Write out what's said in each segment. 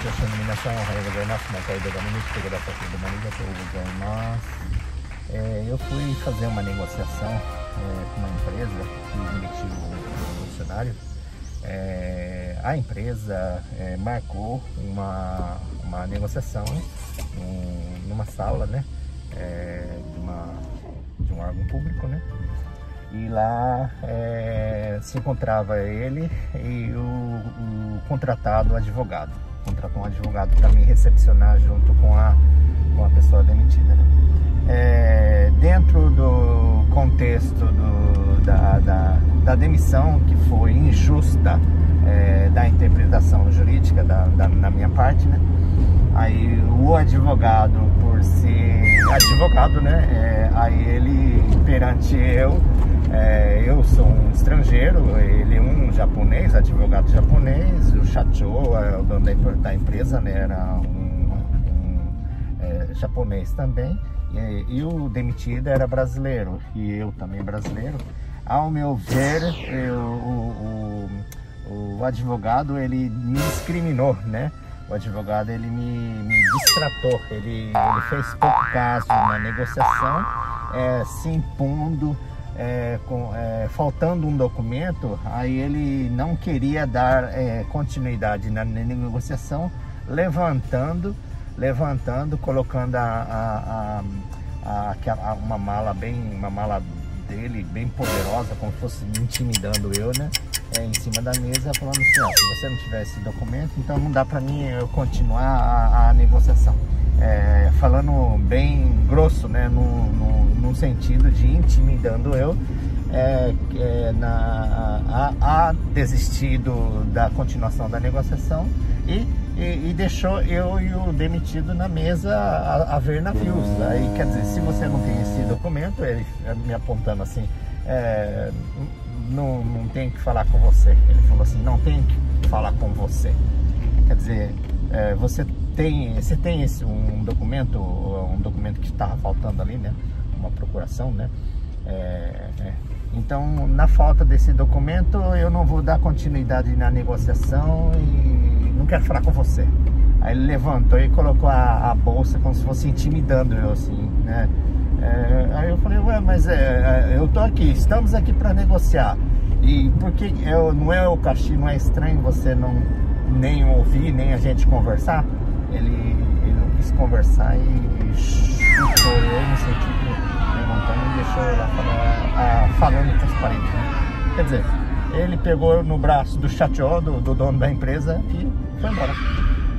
少々の皆さんおはようございます。また動画に来てくださってどうもありがとうございます。Eu fui fazer uma negociação com uma empresa que demitiu um funcionário. A empresa marcou uma negociação numa sala, né, de um órgão público, né? E lá se encontrava ele e o contratado advogado. Contratou um advogado para me recepcionar junto com a pessoa demitida, né? Dentro do contexto da demissão, que foi injusta, da interpretação jurídica na minha parte, né? Aí o advogado, por ser advogado, né? Aí ele, perante eu sou um estrangeiro, ele um japonês, advogado japonês, o Chacho, o dono da empresa, né, era japonês também, e o demitido era brasileiro, e eu também brasileiro. Ao meu ver, o advogado, ele me discriminou, né? O advogado, ele me distratou, ele fez pouco caso na negociação, se impondo, faltando um documento. Aí ele não queria dar continuidade na negociação, levantando, colocando uma mala dele bem poderosa, como se fosse me intimidando eu, né? Em cima da mesa, falando assim: ó, se você não tiver esse documento, então não dá para mim eu continuar a negociação. Falando bem grosso, né? No sentido de intimidando eu a desistir da continuação da negociação e deixou eu e o demitido na mesa a ver navios. Aí, quer dizer, se você não tem esse documento, ele me apontando assim, não tem que falar com você. Ele falou assim: não tem que falar com você. Quer dizer, você tem um documento que estava faltando ali, né? Uma procuração, né? Então, na falta desse documento, eu não vou dar continuidade na negociação e não quero falar com você. Aí ele levantou e colocou a bolsa como se fosse intimidando eu, assim, né? Aí eu falei: ué, mas eu tô aqui, estamos aqui para negociar. E porque não é o Caxi, não é estranho você não nem ouvir, nem a gente conversar? Ele não quis conversar e chutou eu no sentido, levantando e deixou eu lá falando com os parentes, né? Quer dizer, ele pegou no braço do Chacho, do dono da empresa, e foi embora.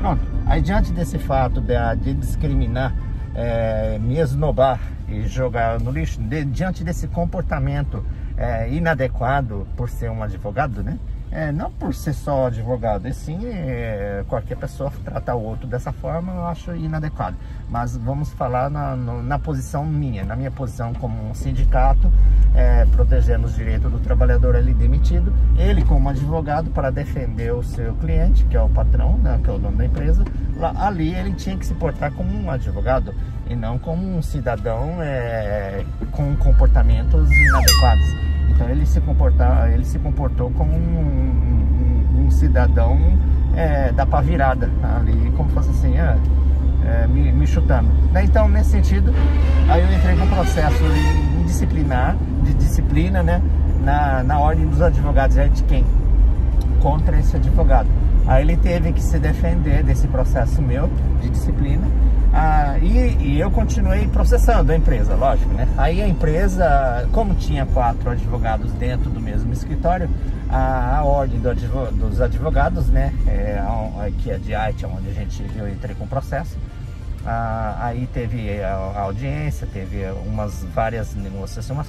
Pronto. Aí, diante desse fato de discriminar, me esnobar e jogar no lixo, diante desse comportamento inadequado por ser um advogado, né? Não por ser só advogado, e sim qualquer pessoa tratar o outro dessa forma, eu acho inadequado. Mas vamos falar na posição minha, na minha posição como um sindicato, protegendo os direitos do trabalhador ali demitido. Ele, como advogado, para defender o seu cliente, que é o patrão, né, que é o dono da empresa, ali ele tinha que se portar como um advogado e não como um cidadão com comportamentos inadequados. Então ele se comportou como um cidadão da pá virada ali, como fosse assim, me chutando. Então, nesse sentido, aí eu entrei com um processo de disciplina, né, na ordem dos advogados de quem? Contra esse advogado. Aí ele teve que se defender desse processo meu de disciplina. E eu continuei processando a empresa, lógico, né? Aí a empresa, como tinha 4 advogados dentro do mesmo escritório, a ordem dos advogados, né? Que é de IT, onde eu entrei com o processo. Aí teve a audiência, teve várias negociações,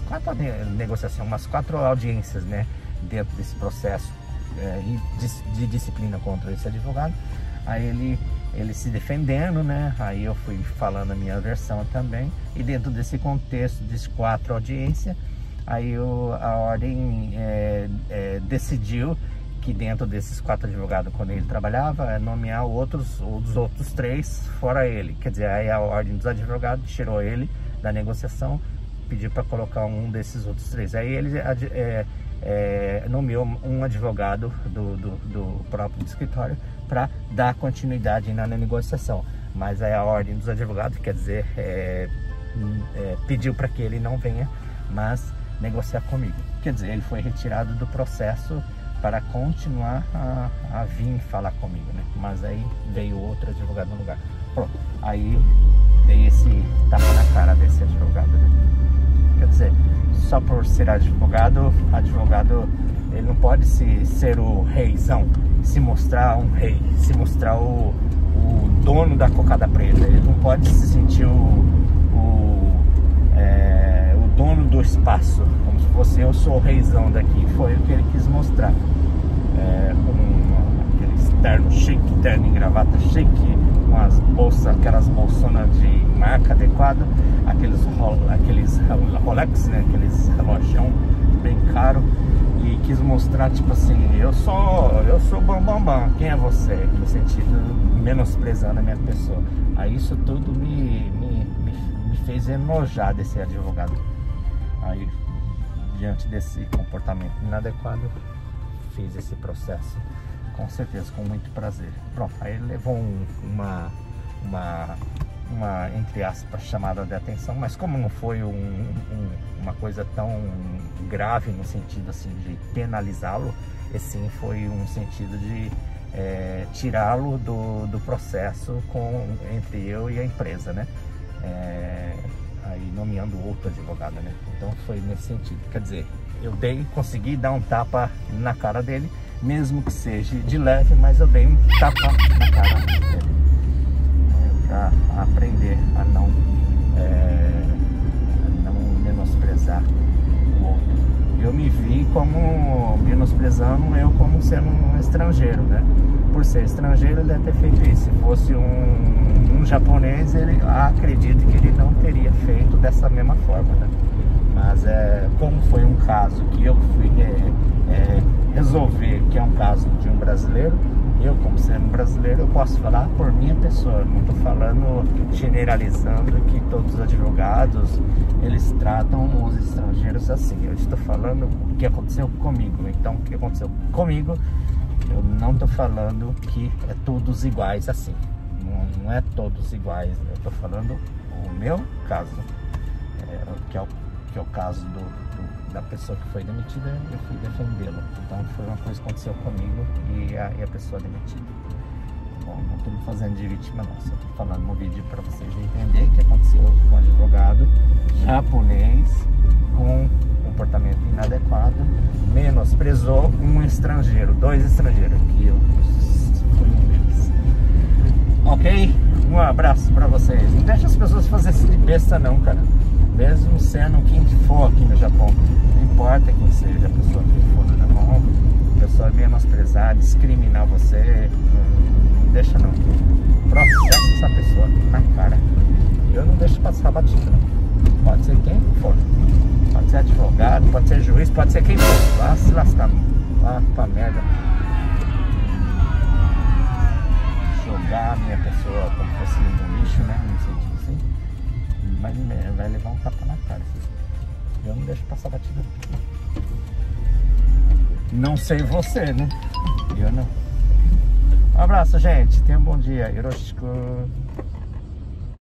umas 4 audiências, né? Dentro desse processo de disciplina contra esse advogado. Aí ele se defendendo, né? Aí eu fui falando a minha versão também. E dentro desse contexto, das 4 audiências, aí a ordem decidiu que dentro desses 4 advogados, quando ele trabalhava, nomear os outros 3 fora ele. Quer dizer, aí a ordem dos advogados tirou ele da negociação, pediu para colocar um desses outros 3. Aí ele nomeou um advogado do próprio escritório para dar continuidade na negociação. Mas aí a ordem dos advogados, quer dizer, pediu para que ele não venha mais negociar comigo. Quer dizer, ele foi retirado do processo para continuar a vir falar comigo, né? Mas aí veio outro advogado no lugar. Pronto, aí dei esse tapa na cara desse advogado, né? Quer dizer, só por ser advogado, ele não pode ser o reizão, se mostrar um rei, se mostrar o dono da cocada preta. Ele não pode se sentir o dono do espaço, como se fosse eu sou o reizão daqui. Foi o que ele quis mostrar, com aquele terno chique, terno e gravata chique, umas bolsas, aquelas bolsonas de marca adequada, aqueles Rolex, né, aqueles relógios bem caro, e quis mostrar tipo assim, eu sou bambambam, quem é você? No sentido menosprezando a minha pessoa. Aí isso tudo me fez enojar desse advogado. Aí, diante desse comportamento inadequado, fiz esse processo, com certeza, com muito prazer. Pronto, aí ele levou uma entre aspas, chamada de atenção, mas como não foi uma coisa tão grave no sentido assim de penalizá-lo, e sim foi um sentido de tirá-lo do processo entre eu e a empresa, né? Aí nomeando outro advogado, né? Então foi nesse sentido. Quer dizer, eu consegui dar um tapa na cara dele, mesmo que seja de leve, mas eu dei um tapa na cara dele, para aprender a não menosprezar o outro. Eu me vi como menosprezando eu como sendo um estrangeiro, né? Por ser estrangeiro, ele deve ter feito isso. Se fosse um japonês, acredito que ele não teria feito dessa mesma forma, né? Mas como foi um caso que eu fui resolver, que é um caso de um brasileiro, eu, como sendo brasileiro, eu posso falar por minha pessoa. Não estou falando, generalizando, que todos os advogados, eles tratam os estrangeiros assim. Eu estou falando o que aconteceu comigo. Então, o que aconteceu comigo, eu não estou falando que é todos iguais assim. Não é todos iguais. Eu estou falando o meu caso, que é o caso da pessoa que foi demitida. Eu fui defendê-lo. Então foi uma coisa que aconteceu comigo e a pessoa demitida. Bom, não estou me fazendo de vítima não. Só estou falando no vídeo para vocês entenderem o que aconteceu com um advogado japonês com comportamento inadequado, menosprezou um estrangeiro, 2 estrangeiros, que eu fui um deles. Ok? Um abraço pra vocês. Não deixa as pessoas fazerem isso de besta não, cara. Mesmo sendo quem for aqui no Japão, não importa quem seja a pessoa que for no Japão, a pessoa menosprezar, discriminar você, não deixa não. Processa essa pessoa na cara. Eu não deixo passar batido não. Pode ser quem for. Pode ser advogado, pode ser juiz, pode ser quem for. Vá se lascar, vá pra merda. Jogar a minha pessoa como fosse um lixo, né? No sentido assim. Vai levar um tapa na cara. Eu não deixo passar batida. Não sei você, né? Eu não. Um abraço, gente. Tenha um bom dia. Yoroshiku.